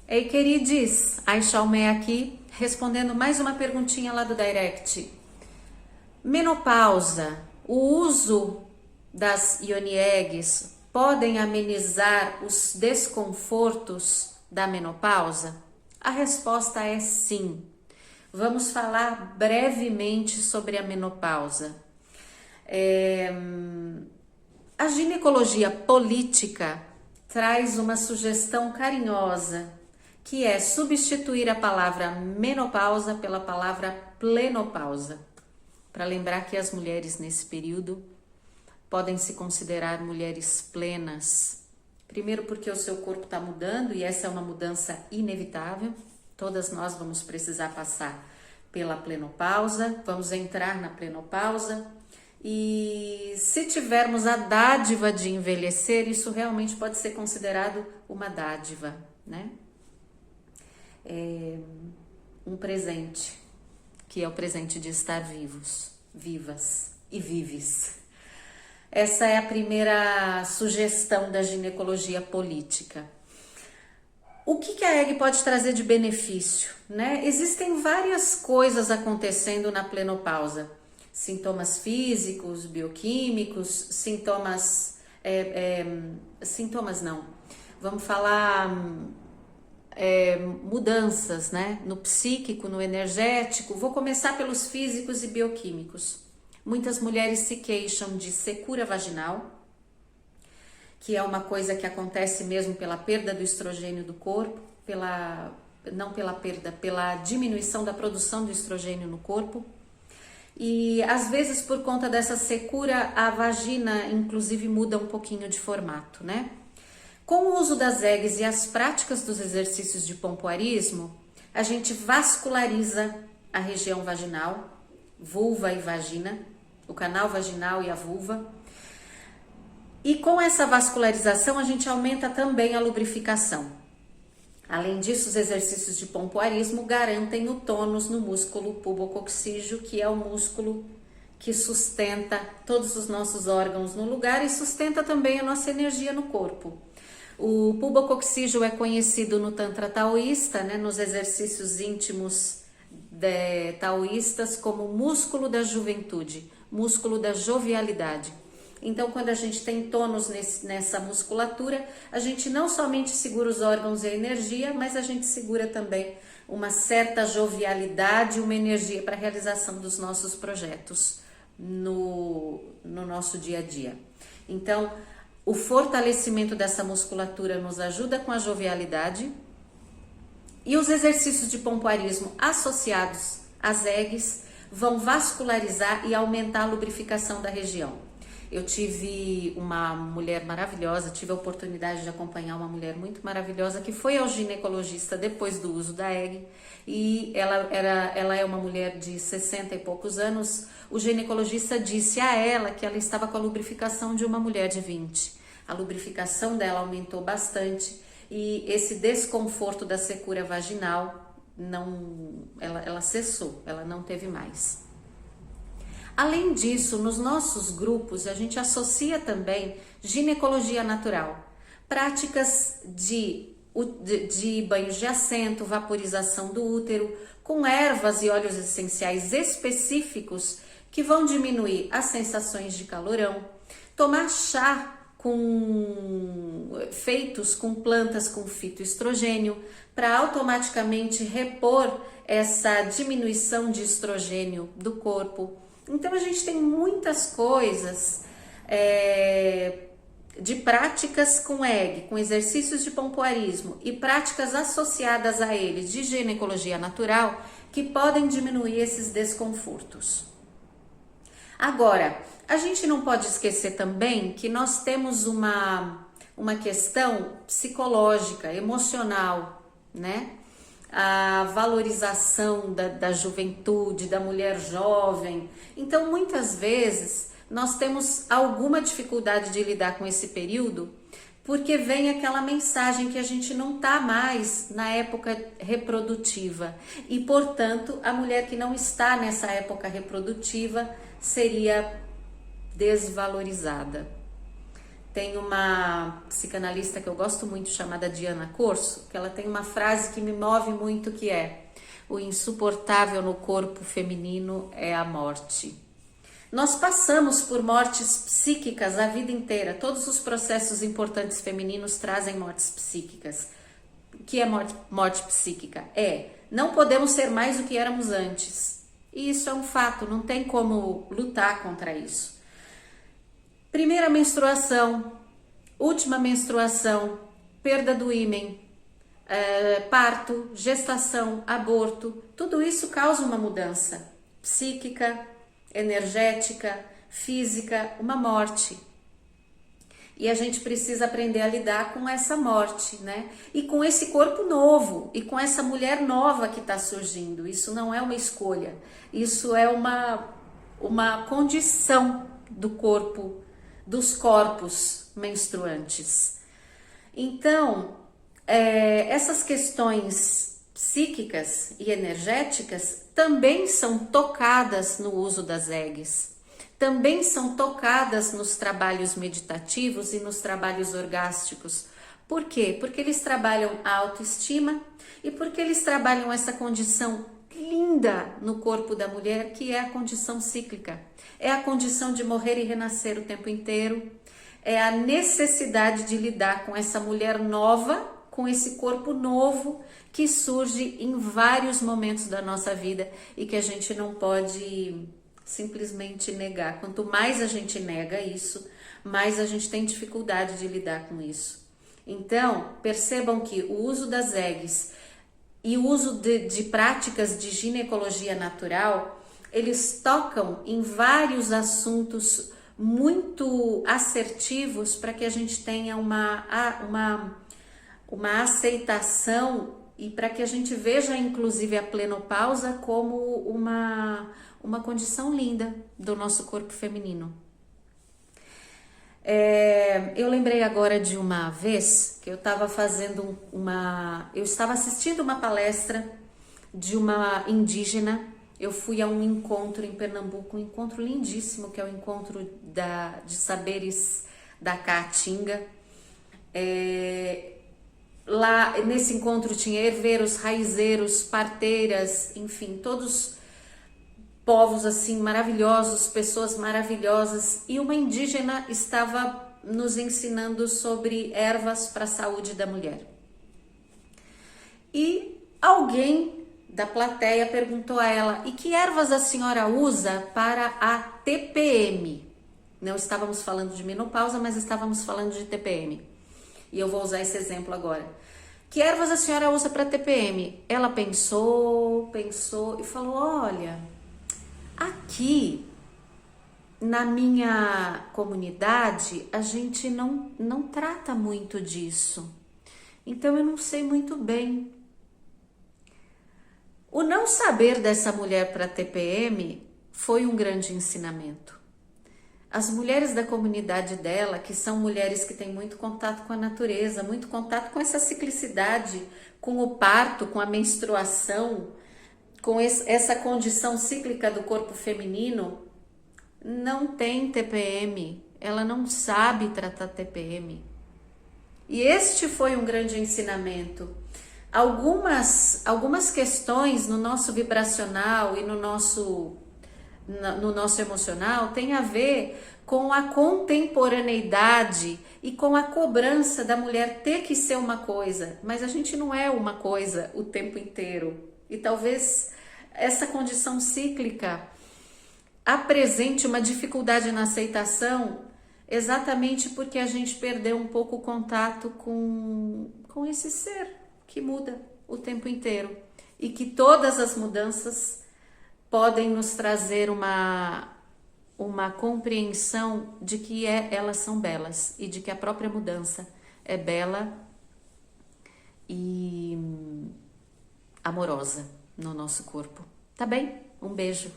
Ei, queridos, Aishalmé aqui, respondendo mais uma perguntinha lá do direct. Menopausa, o uso das Yoni Eggs podem amenizar os desconfortos da menopausa? A resposta é sim. Vamos falar brevemente sobre a menopausa. A ginecologia política traz uma sugestão carinhosa, que é substituir a palavra menopausa pela palavra plenopausa, para lembrar que as mulheres nesse período podem se considerar mulheres plenas. Primeiro porque o seu corpo está mudando e essa é uma mudança inevitável. Todas nós vamos precisar passar pela plenopausa, vamos entrar na plenopausa. E se tivermos a dádiva de envelhecer, isso realmente pode ser considerado uma dádiva, né? Um presente, que é o presente de estar vivos, vivas e vives. Essa é a primeira sugestão da ginecologia política. O que a egg pode trazer de benefício, né? Existem várias coisas acontecendo na plenopausa. Sintomas físicos, bioquímicos, sintomas não, vamos falar mudanças, né? No psíquico, no energético. Vou começar pelos físicos e bioquímicos. Muitas mulheres se queixam de secura vaginal, que é uma coisa que acontece mesmo pela perda do estrogênio do corpo, pela diminuição da produção do estrogênio no corpo. E às vezes por conta dessa secura, a vagina inclusive muda um pouquinho de formato, né? Com o uso das eggs e as práticas dos exercícios de pompoarismo, a gente vasculariza a região vaginal, vulva e vagina, o canal vaginal e a vulva. E com essa vascularização a gente aumenta também a lubrificação. Além disso, os exercícios de pompoarismo garantem o tônus no músculo pubococcígeo, que é o músculo que sustenta todos os nossos órgãos no lugar e sustenta também a nossa energia no corpo. O pubococcígeo é conhecido no Tantra taoísta, né, nos exercícios íntimos taoístas, como músculo da juventude, músculo da jovialidade. Então, quando a gente tem tônus nessa musculatura, a gente não somente segura os órgãos e a energia, mas a gente segura também uma certa jovialidade, uma energia para a realização dos nossos projetos no nosso dia a dia. Então, o fortalecimento dessa musculatura nos ajuda com a jovialidade e os exercícios de pompoarismo associados às eggs vão vascularizar e aumentar a lubrificação da região. Eu tive uma mulher maravilhosa, tive a oportunidade de acompanhar uma mulher muito maravilhosa que foi ao ginecologista depois do uso da egg e ela é uma mulher de 60 e poucos anos. O ginecologista disse a ela que ela estava com a lubrificação de uma mulher de 20. A lubrificação dela aumentou bastante e esse desconforto da secura vaginal ela cessou, ela não teve mais. Além disso, nos nossos grupos, a gente associa também ginecologia natural, práticas de banhos de assento, vaporização do útero, com ervas e óleos essenciais específicos que vão diminuir as sensações de calorão, tomar chá feitos com plantas com fitoestrogênio para automaticamente repor essa diminuição de estrogênio do corpo. Então a gente tem muitas coisas de práticas com egg, com exercícios de pompoarismo e práticas associadas a eles de ginecologia natural que podem diminuir esses desconfortos. Agora, a gente não pode esquecer também que nós temos uma questão psicológica, emocional, né? A valorização da juventude, da mulher jovem. Então, muitas vezes, nós temos alguma dificuldade de lidar com esse período, porque vem aquela mensagem que a gente não está mais na época reprodutiva. E, portanto, a mulher que não está nessa época reprodutiva seria desvalorizada. Tem uma psicanalista que eu gosto muito, chamada Diana Corso, que ela tem uma frase que me move muito, que é: o insuportável no corpo feminino é a morte. Nós passamos por mortes psíquicas a vida inteira. Todos os processos importantes femininos trazem mortes psíquicas. O que é morte psíquica? Não podemos ser mais do que éramos antes. E isso é um fato, não tem como lutar contra isso. Primeira menstruação, última menstruação, perda do ímen, parto, gestação, aborto, tudo isso causa uma mudança psíquica, energética, física, uma morte. E a gente precisa aprender a lidar com essa morte, né? E com esse corpo novo, e com essa mulher nova que está surgindo. Isso não é uma escolha, isso é uma condição do corpo, dos corpos menstruantes. Então, essas questões psíquicas e energéticas também são tocadas no uso das eggs, também são tocadas nos trabalhos meditativos e nos trabalhos orgásticos. Por quê? Porque eles trabalham a autoestima e porque eles trabalham essa condição linda no corpo da mulher, que é a condição cíclica. É a condição de morrer e renascer o tempo inteiro. É a necessidade de lidar com essa mulher nova, com esse corpo novo que surge em vários momentos da nossa vida e que a gente não pode simplesmente negar. Quanto mais a gente nega isso, mais a gente tem dificuldade de lidar com isso. Então, percebam que o uso das eggs e o uso de práticas de ginecologia natural, eles tocam em vários assuntos muito assertivos para que a gente tenha uma aceitação e para que a gente veja inclusive a plenopausa como uma condição linda do nosso corpo feminino. Eu lembrei agora de uma vez que eu estava assistindo uma palestra de uma indígena. Eu fui a um encontro em Pernambuco, um encontro lindíssimo, que é o encontro de saberes da Caatinga. Lá nesse encontro tinha herveiros, raizeiros, parteiras, enfim, todos povos assim maravilhosos, pessoas maravilhosas, e uma indígena estava nos ensinando sobre ervas para a saúde da mulher. E alguém da plateia perguntou a ela: e que ervas a senhora usa para a TPM? Não estávamos falando de menopausa, mas estávamos falando de TPM. E eu vou usar esse exemplo agora. Que ervas a senhora usa para TPM? Ela pensou e falou: olha, aqui na minha comunidade a gente não trata muito disso. Então eu não sei muito bem. O não saber dessa mulher para TPM foi um grande ensinamento. As mulheres da comunidade dela, que são mulheres que têm muito contato com a natureza, muito contato com essa ciclicidade, com o parto, com a menstruação, com essa condição cíclica do corpo feminino, não tem TPM, ela não sabe tratar TPM. E este foi um grande ensinamento. Algumas questões no nosso vibracional e no nosso emocional tem a ver com a contemporaneidade e com a cobrança da mulher ter que ser uma coisa, mas a gente não é uma coisa o tempo inteiro. E talvez essa condição cíclica apresente uma dificuldade na aceitação, exatamente porque a gente perdeu um pouco o contato com esse ser que muda o tempo inteiro, e que todas as mudanças podem nos trazer uma compreensão de que elas são belas e de que a própria mudança é bela e amorosa no nosso corpo. Tá bem? Um beijo.